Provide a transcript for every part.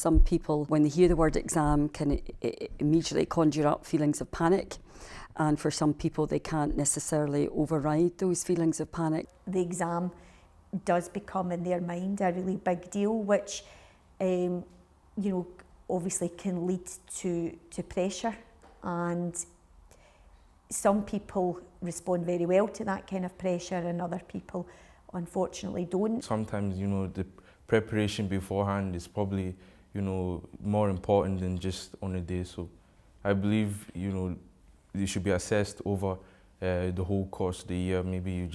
Some people, when they hear the word exam, can immediately conjure up feelings of panic. And for some people, they can't necessarily override those feelings of panic. The exam does become in their mind a really big deal, which obviously can lead to pressure, and some people respond very well to that kind of pressure and other people unfortunately don't. Sometimes, the preparation beforehand is probably, more important than just on a day. So I believe, you should be assessed over the whole course of the year. Maybe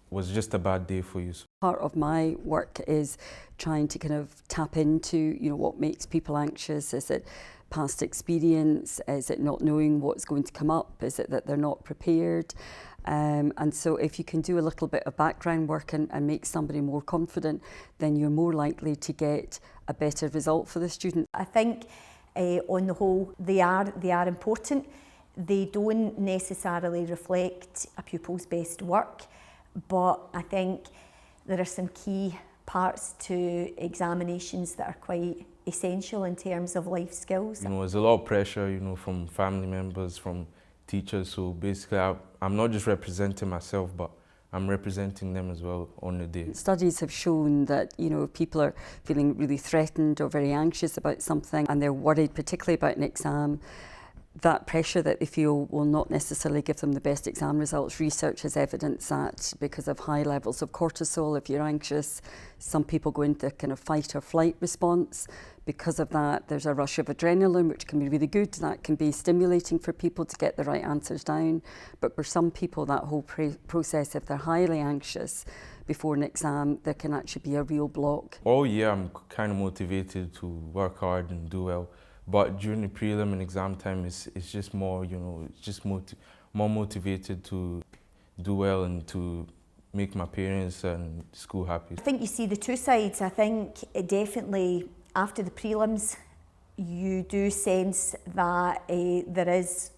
was just a bad day for you. Part of my work is trying to kind of tap into, what makes people anxious. Is it past experience? Is it not knowing what's going to come up? Is it that they're not prepared? And so if you can do a little bit of background work and make somebody more confident, then you're more likely to get a better result for the student. I think on the whole, they are important. They don't necessarily reflect a pupil's best work, but I think there are some key parts to examinations that are quite essential in terms of life skills. There's a lot of pressure, from family members, from teachers. So basically, I'm not just representing myself, but I'm representing them as well on the day. Studies have shown that, if people are feeling really threatened or very anxious about something and they're worried particularly about an exam, that pressure that they feel will not necessarily give them the best exam results. Research has evidence that because of high levels of cortisol, if you're anxious, some people go into a kind of fight or flight response. Because of that, there's a rush of adrenaline, which can be really good. That can be stimulating for people to get the right answers down. But for some people, that whole process, if they're highly anxious before an exam, there can actually be a real block. All year, I'm kind of motivated to work hard and do well. But during the prelim and exam time, it's just more, it's just more motivated to do well and to make my parents and school happy. I think you see the two sides. I think definitely after the prelims, you do sense that there is,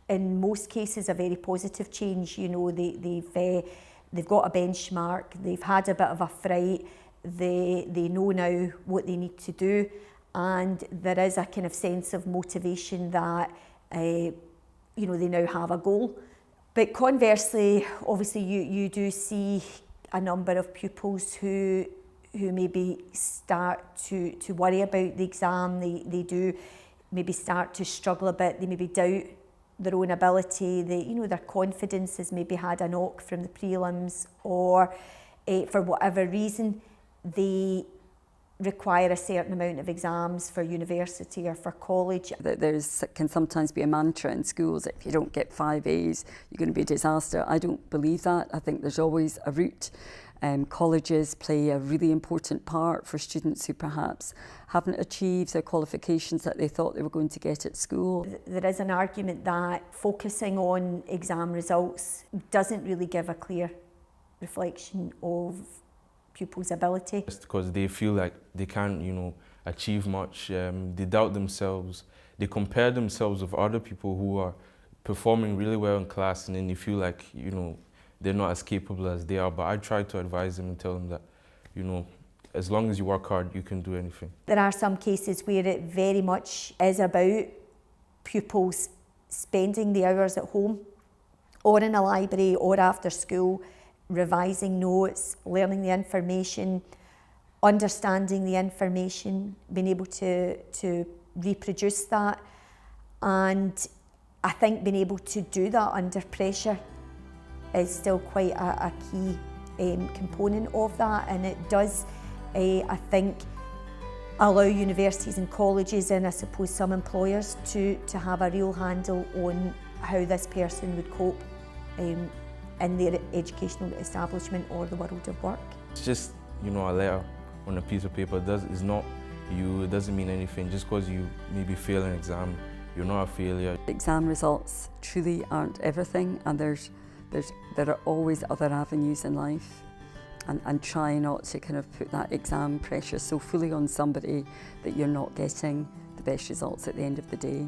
in most cases, a very positive change. They've got a benchmark, they've had a bit of a fright, they know now what they need to do. And there is a kind of sense of motivation that, they now have a goal. But conversely, obviously, you do see a number of pupils who maybe start to worry about the exam. They do maybe start to struggle a bit. They maybe doubt their own ability. Their confidence has maybe had a knock from the prelims, or for whatever reason, they require a certain amount of exams for university or for college. There can sometimes be a mantra in schools: if you don't get 5 A's, you're going to be a disaster. I don't believe that. I think there's always a route. Colleges play a really important part for students who perhaps haven't achieved their qualifications that they thought they were going to get at school. There is an argument that focusing on exam results doesn't really give a clear reflection of pupils' ability. Just because they feel like they can't, achieve much, they doubt themselves, they compare themselves with other people who are performing really well in class, and then they feel like, they're not as capable as they are. But I try to advise them and tell them that, as long as you work hard, you can do anything. There are some cases where it very much is about pupils spending the hours at home or in a library or after school, revising notes, learning the information, understanding the information, being able to reproduce that. And I think being able to do that under pressure is still quite a key component of that, and it does, I think, allow universities and colleges and I suppose some employers to have a real handle on how this person would cope in their educational establishment or the world of work. It's just, a letter on a piece of paper. It doesn't mean anything. Just because you maybe fail an exam, you're not a failure. Exam results truly aren't everything, and there are always other avenues in life, and try not to kind of put that exam pressure so fully on somebody that you're not getting the best results at the end of the day.